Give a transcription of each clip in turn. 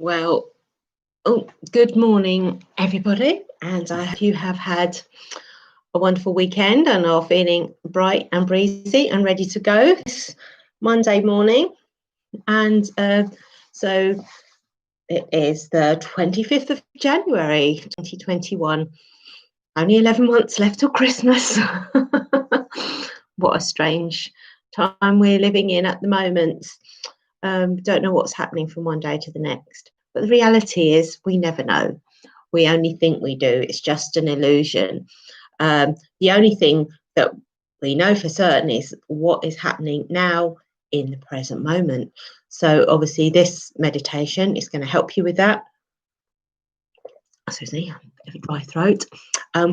Well, good morning, everybody, and I hope you have had a wonderful weekend and are feeling bright and breezy and ready to go this Monday morning. And so it is the 25th of January, 2021. Only 11 months left till Christmas. What a strange time we're living in at the moment. Don't know what's happening from one day to the next. But the reality is we never know. We only think we do. It's just an illusion. The only thing that we know for certain is what is happening now in the present moment. So obviously this meditation is going to help you with that. Excuse me, a bit of a dry throat.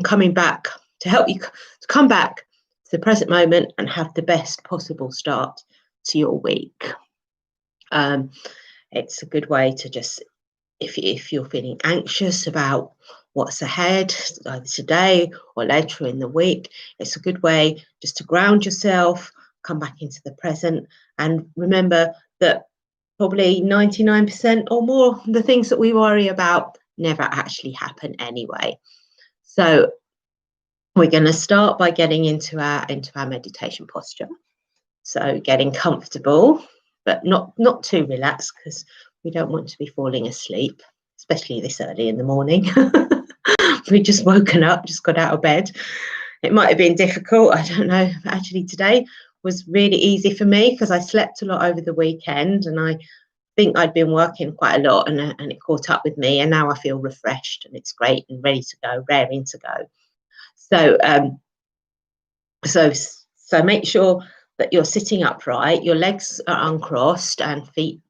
Coming back to help you to come back to the present moment and have the best possible start to your week. It's a good way to just, if you're feeling anxious about what's ahead, either today or later in the week, it's a good way just to ground yourself, come back into the present, and remember that probably 99% or more of the things that we worry about never actually happen anyway. So we're going to start by getting into our meditation posture. So getting comfortable, but not too relaxed, because we don't want to be falling asleep, especially this early in the morning. We've just woken up, just got out of bed. It might have been difficult, I don't know. But actually today was really easy for me because I slept a lot over the weekend, and I think I'd been working quite a lot, and it caught up with me, and now I feel refreshed and it's great and ready to go, raring to go. So make sure that you're sitting upright, your legs are uncrossed and feet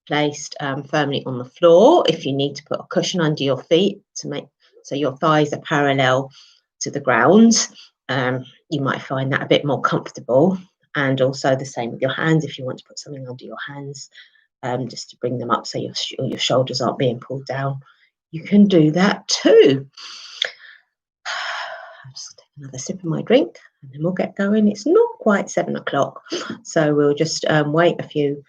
placed firmly on the floor. If you need to put a cushion under your feet to make so your thighs are parallel to the ground, you might find that a bit more comfortable. And also the same with your hands. If you want to put something under your hands, just to bring them up so your shoulders aren't being pulled down, you can do that too. I'll just take another sip of my drink and then we'll get going. It's not quite 7 o'clock, so we'll just wait a few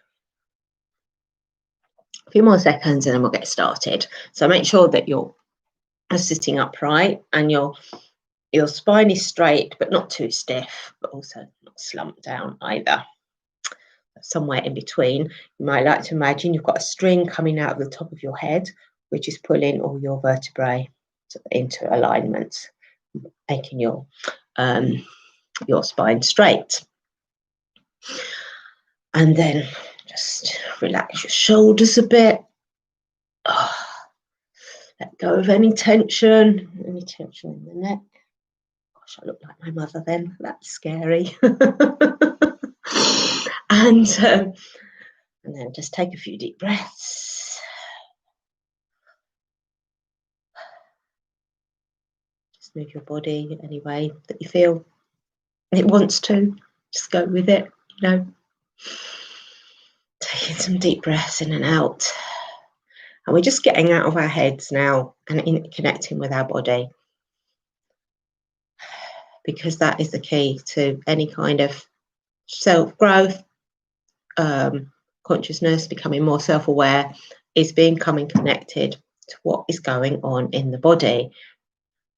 more seconds and then we'll get started. So make sure that you're sitting upright and your spine is straight but not too stiff, but also not slumped down either. Somewhere in between. You might like to imagine you've got a string coming out of the top of your head, which is pulling all your vertebrae into alignment, making your spine straight. And then just relax your shoulders a bit. Let go of any tension in the neck. Gosh, I look like my mother then. That's scary. And then just take a few deep breaths. Just move your body any way that you feel it wants to. Just go with it, Taking some deep breaths in and out. And we're just getting out of our heads now and connecting with our body. Because that is the key to any kind of self-growth, consciousness, becoming more self-aware, is becoming connected to what is going on in the body,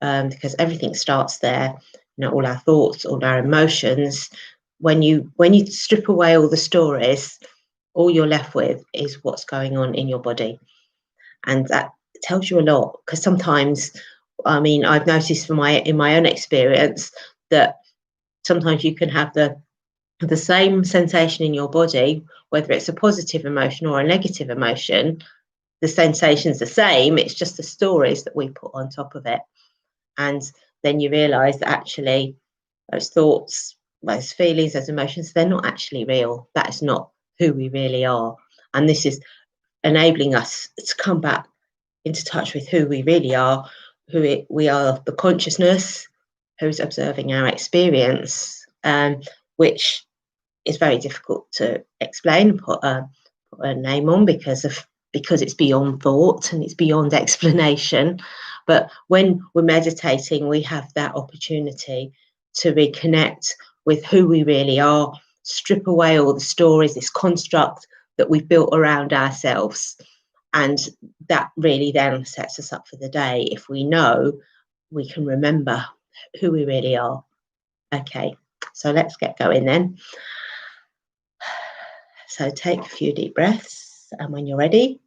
because everything starts there. All our thoughts, all our emotions. When you strip away all the stories, all you're left with is what's going on in your body, and that tells you a lot. Because sometimes, I've noticed in my own experience that sometimes you can have the same sensation in your body, whether it's a positive emotion or a negative emotion. The sensation's the same, it's just the stories that we put on top of it. And then you realise that actually those thoughts, those feelings, those emotions, they're not actually real. That is not who we really are. And this is enabling us to come back into touch with who we really are, we are the consciousness who's observing our experience, which is very difficult to explain and put a name on because it's beyond thought and it's beyond explanation. But when we're meditating, we have that opportunity to reconnect with who we really are, strip away all the stories, this construct that we've built around ourselves, And that really then sets us up for the day. If we know, we can remember who we really are. Okay, so let's get going then. So take a few deep breaths, and when you're ready,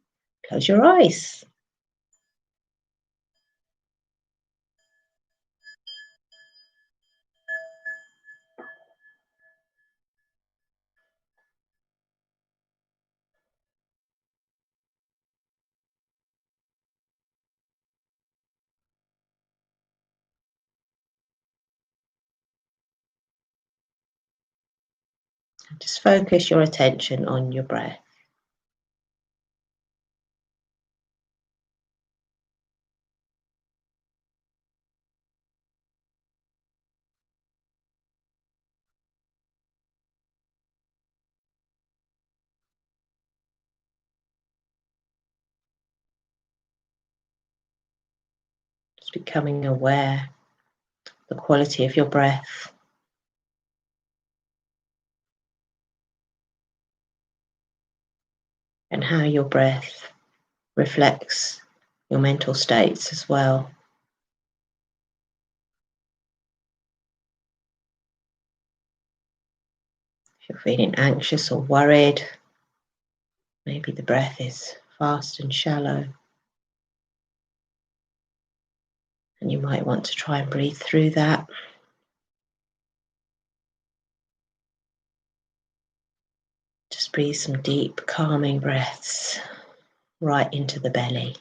close your eyes. Just focus your attention on your breath. Just becoming aware of the quality of your breath and how your breath reflects your mental states as well. If you're feeling anxious or worried, maybe the breath is fast and shallow, and you might want to try and breathe through that. Just breathe some deep, calming breaths right into the belly.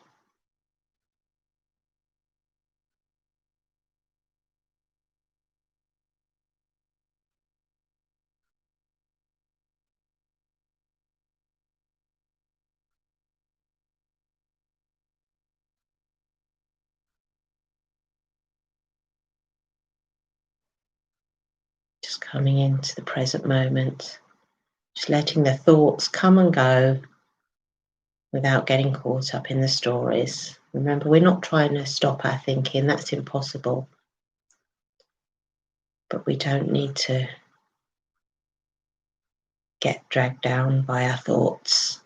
Just coming into the present moment, just letting the thoughts come and go without getting caught up in the stories. Remember, we're not trying to stop our thinking, that's impossible. But we don't need to get dragged down by our thoughts.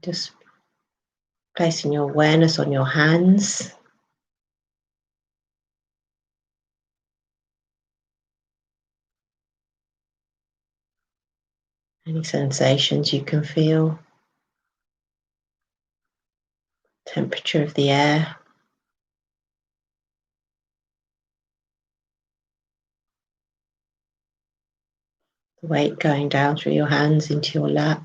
Just placing your awareness on your hands. Any sensations you can feel. Temperature of the air. The weight going down through your hands into your lap.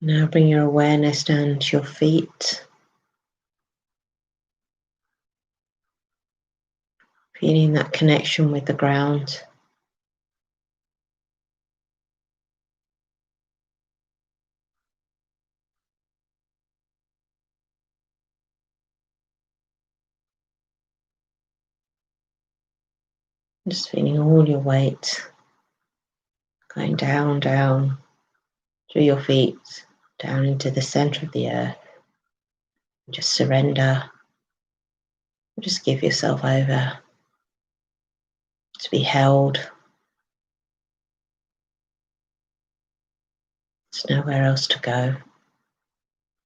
Now bring your awareness down to your feet. Feeling that connection with the ground. Just feeling all your weight going down, down through your feet, down into the center of the earth. Just surrender. Just give yourself over to be held. There's nowhere else to go,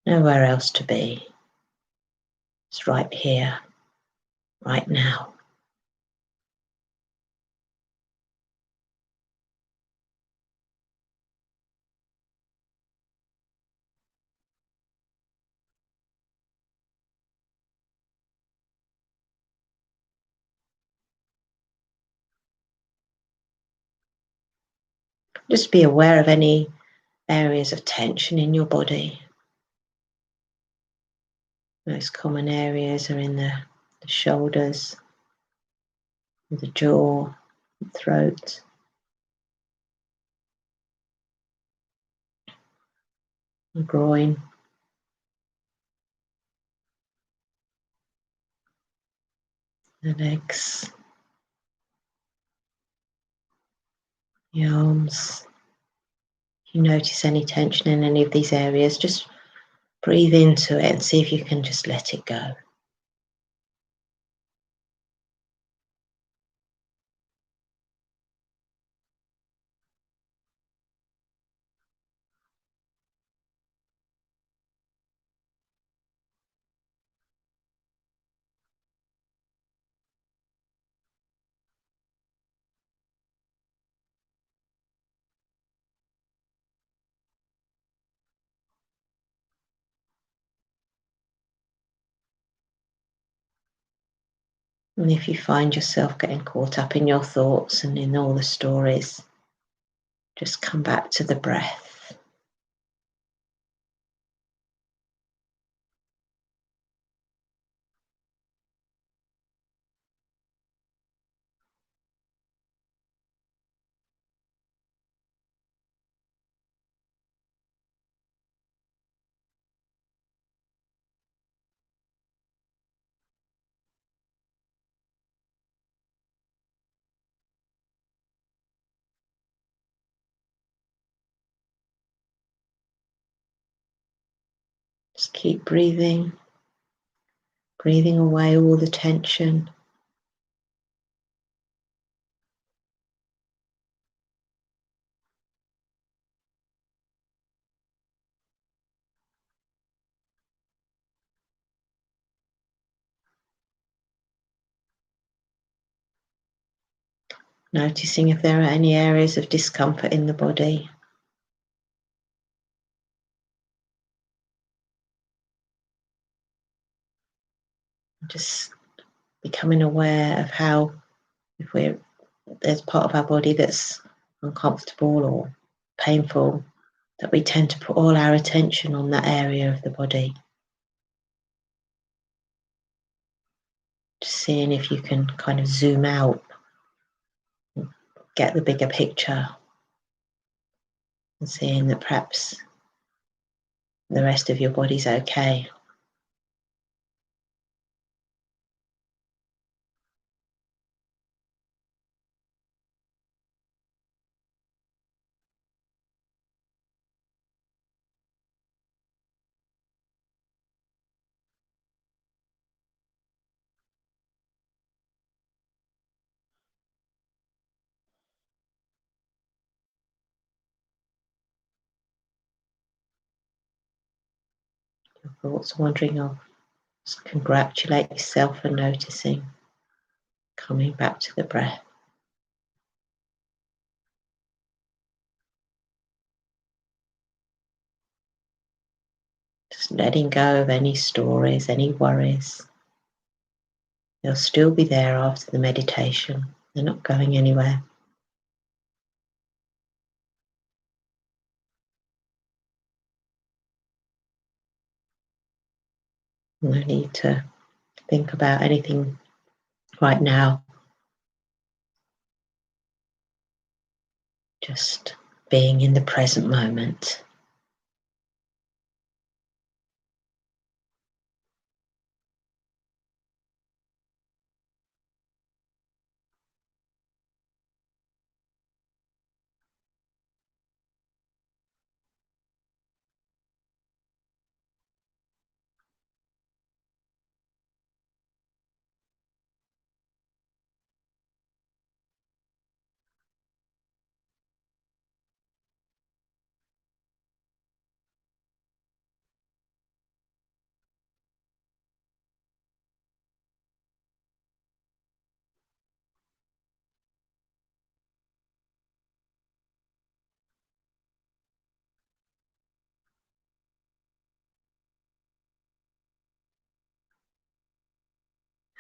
nowhere else to be. It's right here, right now. Just be aware of any areas of tension in your body. Most common areas are in the shoulders, the jaw, the throat, the groin, the legs, the arms. If you notice any tension in any of these areas, just breathe into it and see if you can just let it go. And if you find yourself getting caught up in your thoughts and in all the stories, just come back to the breath. Just keep breathing, breathing away all the tension. Noticing if there are any areas of discomfort in the body. Just becoming aware of how, if there's part of our body that's uncomfortable or painful, that we tend to put all our attention on that area of the body. Just seeing if you can kind of zoom out, get the bigger picture, and seeing that perhaps the rest of your body's okay. Your thoughts wandering off. Just congratulate yourself for noticing, coming back to the breath. Just letting go of any stories, any worries. They'll still be there after the meditation. They're not going anywhere. No need to think about anything right now. Just being in the present moment.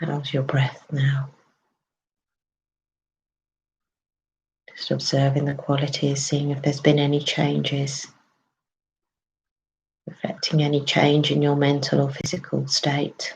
How's your breath now? Just observing the qualities, seeing if there's been any changes. affecting any change in your mental or physical state.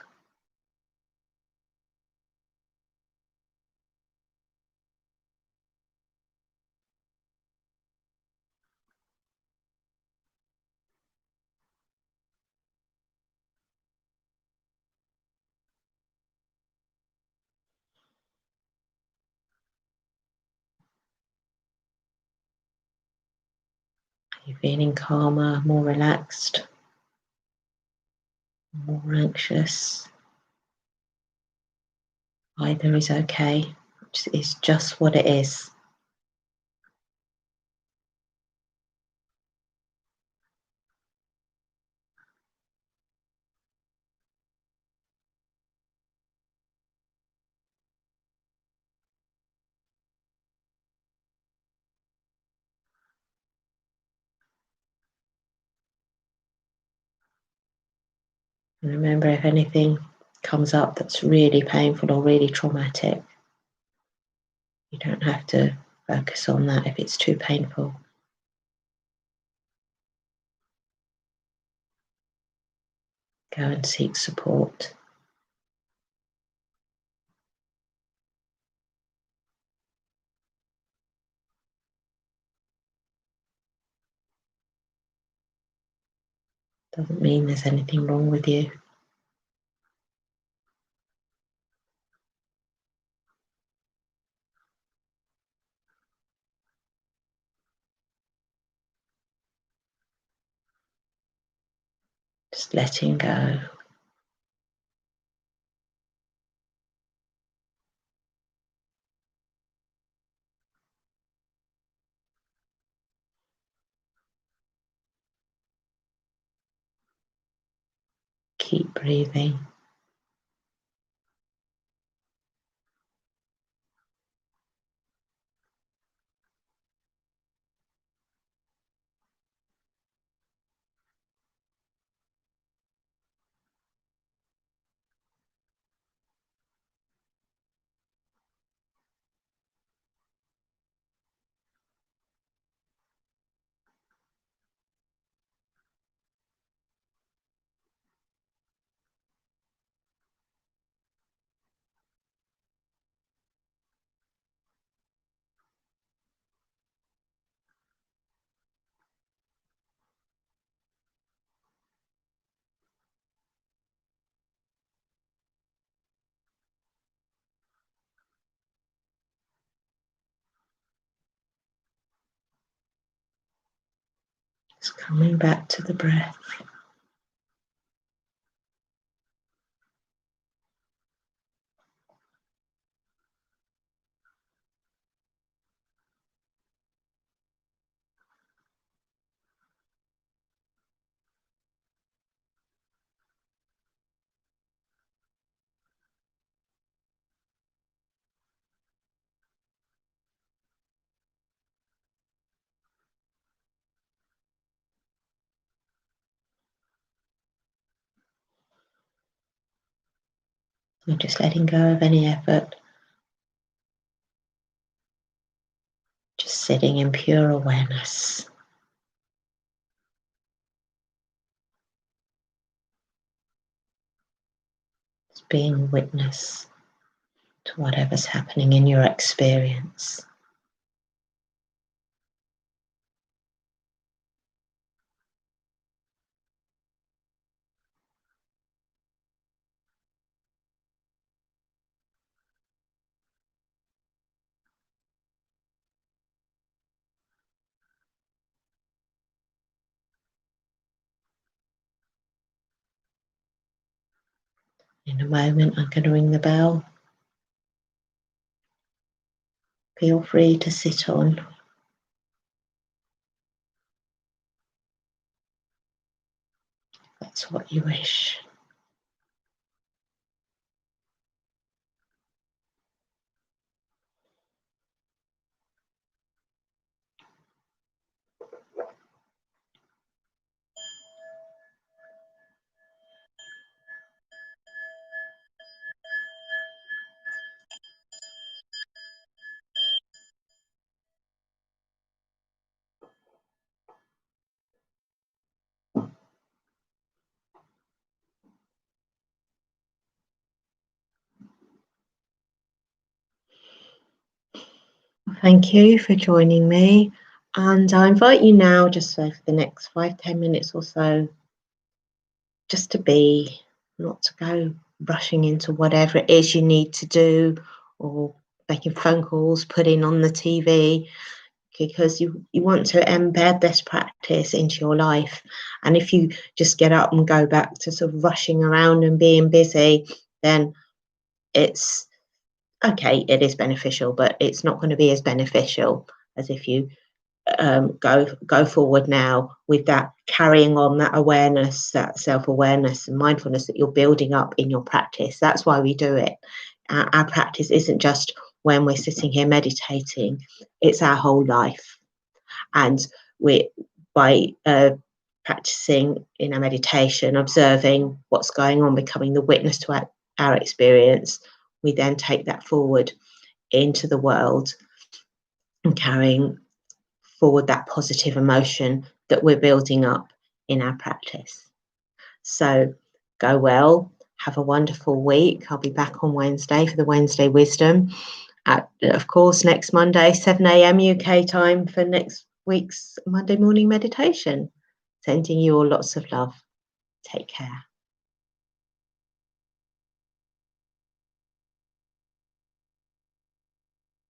You're feeling calmer, more relaxed, more anxious. Either is okay. It's just what it is. And remember, if anything comes up that's really painful or really traumatic, you don't have to focus on that if it's too painful. Go and seek support. Doesn't mean there's anything wrong with you. Just letting go. Keep breathing. Just coming back to the breath. And just letting go of any effort. Just sitting in pure awareness. Just being witness to whatever's happening in your experience. In a moment, I'm going to ring the bell. Feel free to sit on. That's what you wish. Thank you for joining me. And I invite you now, just for the next 5-10 minutes or so, just to be, not to go rushing into whatever it is you need to do or making phone calls, putting on the TV, because you want to embed this practice into your life. And if you just get up and go back to sort of rushing around and being busy, then it's okay, it is beneficial, but it's not going to be as beneficial as if you go forward now with that, carrying on that awareness, that self-awareness and mindfulness that you're building up in your practice. That's why we do it. Our practice isn't just when we're sitting here meditating, it's our whole life. And we, by practicing in our meditation, observing what's going on, becoming the witness to our experience, we then take that forward into the world and carrying forward that positive emotion that we're building up in our practice. So go well, have a wonderful week. I'll be back on Wednesday for the Wednesday Wisdom. Of course, next Monday, 7 a.m. UK time for next week's Monday morning meditation. Sending you all lots of love. Take care.